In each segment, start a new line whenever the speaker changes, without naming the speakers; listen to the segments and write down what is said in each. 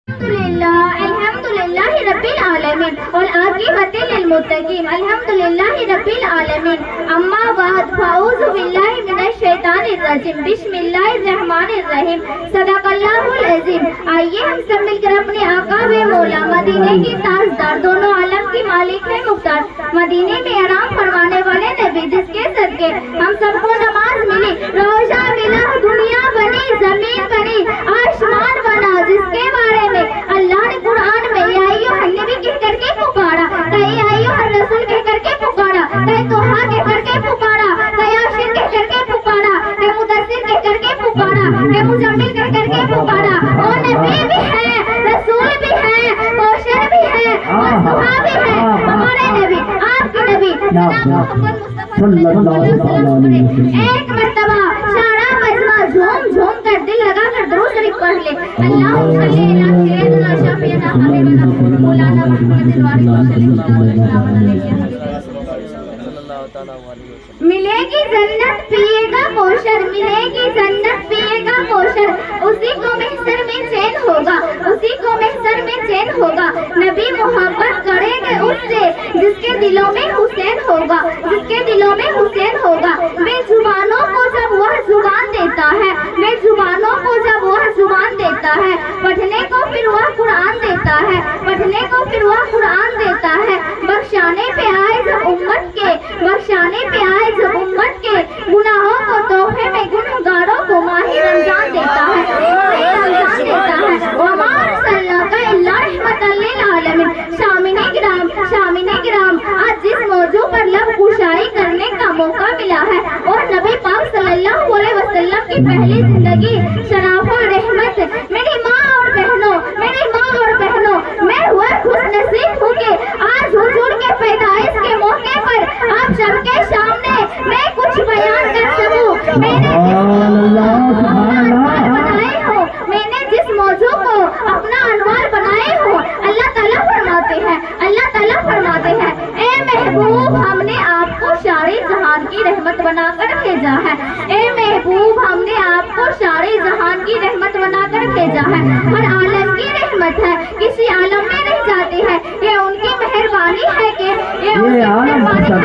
الحمدللہ رب العالمین والعاقبۃ للمتقین الحمدللہ رب العالمین اما بعد فاعوذ باللہ من الشیطان الرجیم بسم اللہ الرحمن الرحیم صدق اللہ العظیم۔ آئیے ہم سب مل کر اپنے آقا و مولا مدینے کی تاجدار دونوں عالم کی مالک ہے مختار مدینے میں آرام فرمانے والے نبی جس کے صدقے ہم سب کو نماز ملی، روزہ ملا، دنیا بنی، زمین بنی، آسمان بنا، جس کے بارے میں اللہ نے قرآن میں یا ایھا النبی کہہ کر کے پکارا، کہیں یا ایھا الرسول کہہ کر کے پکارا، کہیں توہا کہہ کر کے پکارا، کہیں یاسین کہہ کر کے پکارا، کہیں مدثر کہہ کر کے پکارا، کہیں مزمل کہہ کر کے پکارا۔ وہ نبی بھی ہے، رسول بھی ہے، بشر بھی ہے، مصطفیٰ بھی ہے، ہمارے نبی، آپ کے نبی جناب محمد مصطفیٰ صلی اللہ علیہ وسلم۔ ایک مرتبہ سارا مجمع جھوم جھوم کر دل لگا کر درود شریف پڑھ لے۔ اللہم صلی علی سیدنا شفیعنا حبیبنا مولانا محمد ملے گی جنت پیے گا کوثر، ملے گی جنت پیے گا کوثر، اسی کو محشر میں چین ہوگا، اسی کو محشر میں چین ہوگا۔ نبی محبت کریں گے اس سے جس کے دلوں میں حسین ہوگا، جس کے دلوں میں حسین ہوگا۔ بے زبانوں کو جب وہ زبان دیتا ہے، بے زبانوں کو جب وہ زبان دیتا ہے، پڑھنے کو پھر وہ قرآن دیتا ہے، پڑھنے کو پھر وہ قرآن دیتا ہے۔ بخشانے پہ آئے جب امت کے، بخشانے پہ آئے جب امت کے، گناہوں کو تحفے میں گنہگاروں کو ماہ رمضان دیتا ہے، ماہ رمضان دیتا ہے۔ وما ارسلناک الا رحمۃ للعالمین۔ سامعین کرام، آج جس موضوع پر لب کشائی کرنے کا موقع ملا ہے اور نبی پاک صلی اللہ علیہ وسلم کی پہلی زندگی شرافہ رحمت، میری ماں اور بہنوں، میری ماں اور بہنوں، میں ہوا خوش نصیب ہوں کہ آج حضور کے پیدائش کے موقع پر آپ سب کے سامنے میں کچھ بیان کر سکوں۔ میں نے جس موضوع کو اپنا عنوان بنائے ہو، اللہ تعالیٰ فرماتے ہیں، اللہ تعالیٰ فرماتے ہیں، اے محبوب ہم نے آپ کو سارے جہان کی رحمت بنا کر بھیجا ہے، اے محبوب ہم نے آپ کو سارے جہان کی رحمت بنا کر بھیجا ہے۔ ہر عالم کی رحمت ہے، کسی عالم میں نہیں جاتی ہے، یہ ان کی مہربانی ہے کہ یہ عالم پسند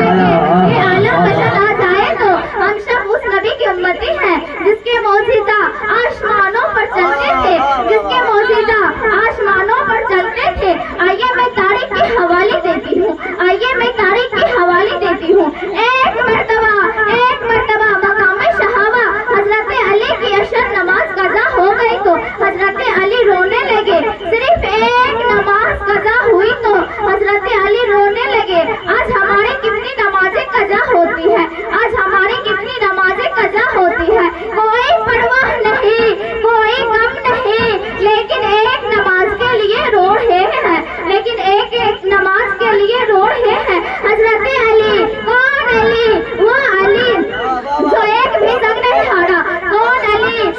آ جائے تو ہم سب اس نبی کی امتی ہیں جس کے معجزہ آسمانوں پر چلتے تھے، جس کے معجزہ آسمانوں پر چلتے تھے۔ آئیے میں تاریخ کی حوالے دیتی ہوں، آئیے میں تاریخ کی حوالے دیتی ہوں۔ ایک مرتبہ مقام صحابہ حضرت علی کی عصر نماز قضا ہو گئی تو حضرت علی رونے لگے، صرف ایک نماز قضا ہوئی تو حضرت علی رونے لگے۔ آج ہماری کتنی نمازیں قضا ہوتی ہے، آج ہماری کتنی نمازیں قضا ہوتی ہے، کوئی پرواہ نہیں، کوئی غم نہیں، لیکن ایک نماز کے لیے رو رہے ہیں، لیکن ایک نماز کے لیے رو رہے ہیں۔ حضرت علی، کون علی؟ وہ علی جو ایک بھی جنگ نہیں ہارا۔ کون علی؟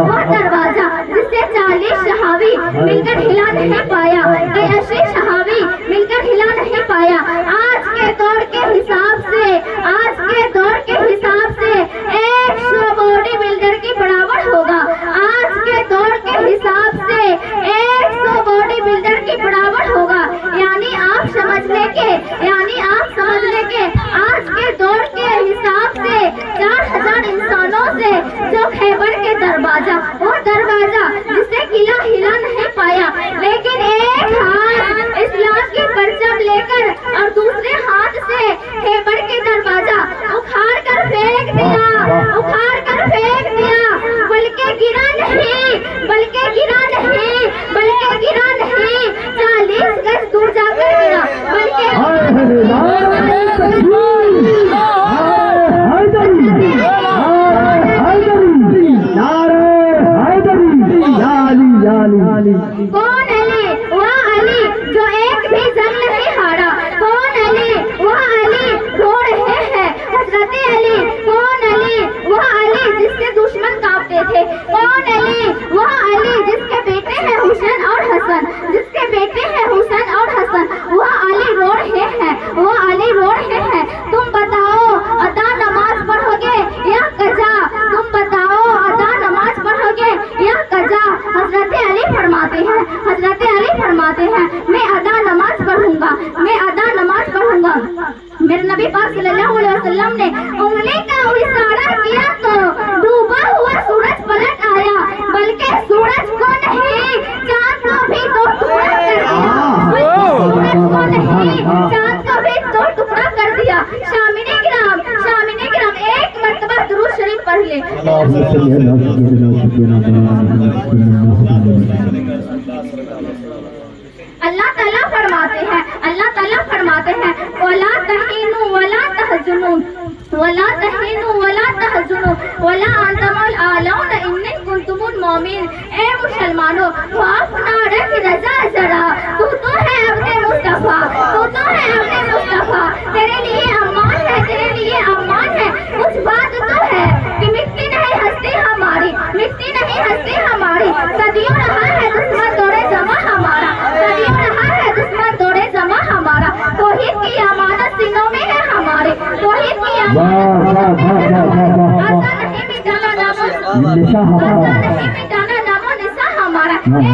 وہ دروازہ جس سے 40 صحابی مل کر ہلا نہیں پایا، 80 صحابی مل کر ہلا نہیں پایا۔ آج کے دور کے حساب سے، آج کے دور کے حساب سے 100 باڈی بلڈر کی برابر ہوگا، آج کے دور کے حساب سے 100 باڈی بلڈر کی برابر ہوگا۔ یعنی آپ سمجھ لیں کہ آج کے دور کے حساب سے 4000 انسانوں سے جو خیبر کے دروازہ، وہ دروازہ جسے قلعہ ہلا نہیں پایا، لیکن ایک ہاتھ اسلام کی پرچم لے کر اور دوسرے ہاتھ سے خیبر کے دروازہ اکھاڑ کر پھینک دیا، اکھاڑ کر پھینک دیا، بلکہ گرا نہیں، بلکہ گرا نہیں، بلکہ گرا نہیں، 40 گز دور جا کر گرا، کون علی؟ وہ علی جو ایک بھی جنگ نہیں ہارا۔ کون علی؟ وہ علی رو رہے ہیں۔ حضرت علی، کون علی؟ وہ علی جس سے دشمن کانپتے تھے۔ کون علی؟ وہ علی جس کے بیٹے ہیں حسین اور حسن، جس کے بیٹے ہیں حسین اور حسن، وہ علی رو رہے ہیں، وہ علی رو رہے ہیں۔ تم بتاؤ ادا نماز پڑھو گے یا قضا؟ تم بتاؤ ادا نماز پڑھو گے یا قضا؟ फरमाते हैं मैं अदा नमाज पढ़ूंगा, मैं अदा नमाज पढ़ूंगा। मेरे नबी पाक सल्लल्लाहु अलैहि वसल्लम ने उंगली का इशारा किया तो डूबा हुआ सूरज पलट आया, बल्कि सूरज को नहीं चांद को भी दो टुकड़ा कर दिया, सूरज को नहीं चांद को भी दो टुकड़ा कर दिया। शामिने किराम एक मर्तबा दुरूद शरीफ पढ़ ले। अल्लाह ताला फरमाते हैं वला तहीनु वला तहज़नु वला तहीनु वला तहज़नु वला अंतुमुल आलौन इन कुंतुमुल मोमिन। ए मुसलमानों, खौफ ना रख रजा जरा, तू तो है अपने मुस्तफा, तू तो है अपने मुस्तफा, तेरे लिए अम्मान है, तेरे लिए अम्मान है। कुछ बात तो है कि मिट्टी नहीं हंसती हमारी, मिट्टी नहीं हंसती हमारी, सदियों रहा है दुश्मन दौरे जमा हमारा, सदियों रहा है दुश्मन दौरे जमा हमारा। तौहीद की अमानत सीनों में है हमारे, तौहीद की अमानत नहीं मिटाना नामो निशा हमारा। ए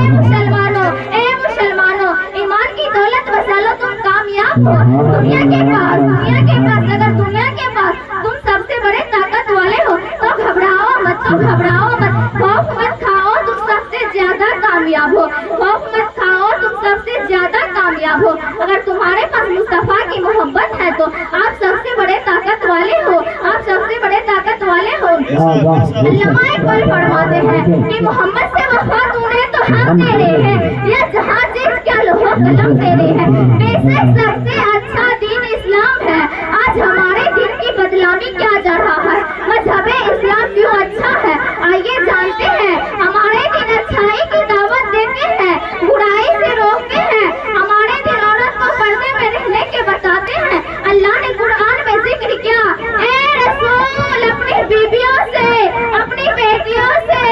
मुसलमानों, ईमान की दौलत बचा लो, तुम कामयाब हो। दुनिया के पास अगर दुनिया के पास तुम सबसे बड़े ताकत वाले हो तो घबराओ मत, खौफ मत खाओ, तुम सबसे ज्यादा कामयाब हो, खौफ मत खाओ, तुम सबसे ज्यादा कामयाब हो। अगर तुम्हारे पास मुस्तफा की मोहब्बत है तो आप सबसे बड़े ताकत वाले हो, आप सबसे बड़े ताकत वाले हो। अल्लामा इकबाल फरमाते हैं कि मोहम्मद से वफा तूने तो हम तेरे हैं, यह जहाँ चीज क्या लोहा कलम तेरे हैं। बेशक सबसे अच्छा दीन इस्लाम है, आज हमारे दिन की बदनामी क्या जा रहा है, मजहब इस्लाम क्यों अच्छा है। आइए जानते हैं, हमारे दिन अच्छाई की दावत देते हैं, बुराई से रोकते हैं, हमारे दिन औरत को पर्दे में रहने के बताते हैं। अल्लाह ने कुरान में जिक्र किया, ए रसूल अपनी बीवियों से, अपनी बेटियों से,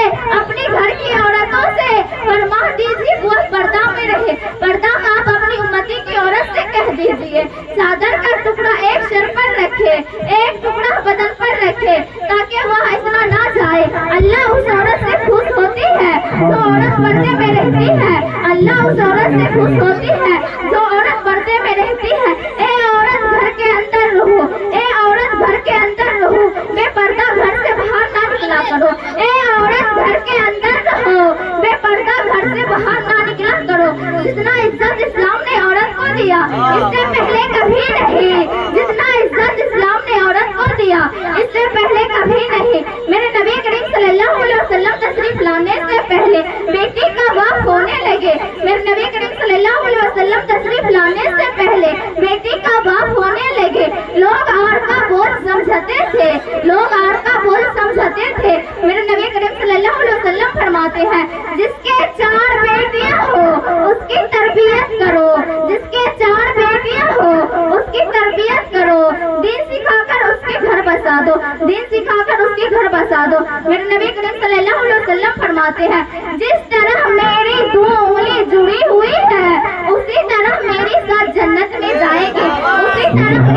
अपनी घर की औरतों से फरमा दीजिए वो पर्दा में रहे। पर्दा आप अपनी उम्मती की औरत से कह दीजिए, चादर का टुकड़ा एक सर पर रखे, एक टुकड़ा बदन पर रखे, ताकि वह इतना ना जाए। अल्लाह उस औरत से खुश होती है जो औरत पर्दे में रहती है, अल्लाह उस औरत से खुश होती है जो औरत पर्दे में रहती है। ए औरत घर के अंदर रहो, ए औरत घर के अंदर रहो, बेपर्दा घर से बाहर ना निकला करो। ए औरत घर के अंदर रहो, बेपर्दा घर से बाहर ना निकला करो। जितना इज्जत इस्लाम ने औरत को दिया इससे पहले कभी नहीं, जितना इज्जत इस्लाम ने औरत को दिया इससे पहले कभी नहीं। मेरे नबी करीम सल्लल्लाहु अलैहि वसल्लम तशरीफ लाने से पहले बेटी का बाप होने लगे, मेरे नबी करीम सल्लल्लाहु अलैहि वसल्लम तशरीफ लाने से पहले बेटी का बाप होने लगे। लोग आड़ का बोझ समझते थे, लोग आड़ का बोझ समझते थे। मेरे नबी करीम सल्लल्लाहु अलैहि वसल्लम फरमाते हैं, जिसके 4 बेटियां हो उसकी तरबियत करो, जिसके 4 बेटियां हो उसकी तरबियत करो, दीन सिखाकर उसके घर बसा दो, दीन सिखाकर उसके घर बसा दो। मेरे नबी करीम सल्लल्लाहु अलैहि वसल्लम फरमाते हैं, जिस तरह मेरी 2 उंगली जुड़ी हुई है उसी तरह मेरी साथ जन्नत में जाएगी, उसी तरह मेरी साथ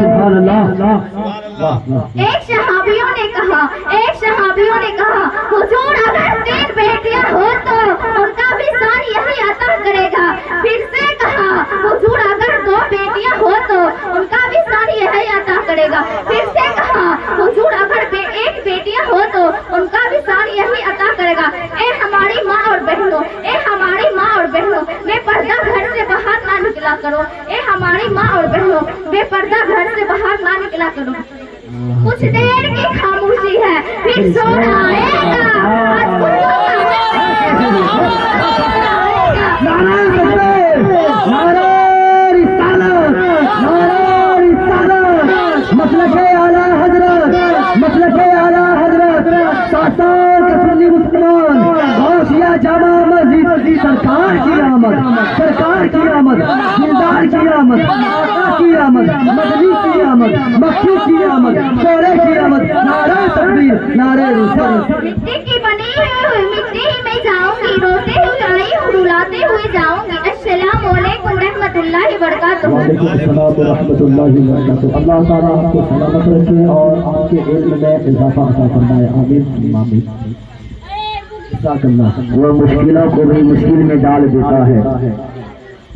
जन्नत में जाएगी। एक सहाबियों ने कहा हुजूर अगर 3 बेटियां हो तो उनका भी शान यही अता करेगा। फिर से कहा हुजूर अगर 2 बेटियां हो तो उनका भी शान यही अता करेगा। फिर से कहा हुजूर अगर 1 बेटियां हो तो उनका भी शान यही अता करेगा। ए हमारी माँ और बहनों, ए हमारी माँ और बहनों, बेपर्दा घर से बाहर ना निकला करो। ए हमारी माँ और बहनों, बेपर्दा घर से बाहर ना निकला करो। कुछ देर की खामोशी है, फिर शोर आएगा।
मसलके आला हजरत सासार के सुन्नी मुसलमान गौसिया जामा मस्जिद सरकार की आमद, सरकार की आमद, दिलदार की आमद, की आमद, मदनी की आमद, मक्खी की आमद, शोरे की आमद, नारा तकबीर, नारे रिसालत।
मिट्टी की बनी हुई मिट्टी में जाऊंगी, रोते हुए आई हूँ, रुलाते हुए जाऊंगी। अस्सलाम वालेकुम रहमतुल्लाहि व बरकातुहू।
वालेकुम अस्सलाम व रहमतुल्लाहि व बरकातुहू। अल्लाह ताला आपको सलामत रखे और आपके इल्म में इजाफा अता फरमाए। आमीन आमीन। وہ مشکلوں کو بھی مشکل میں ڈال دیتا ہے،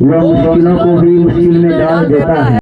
وہ مشکلوں کو بھی مشکل میں ڈال دیتا ہے۔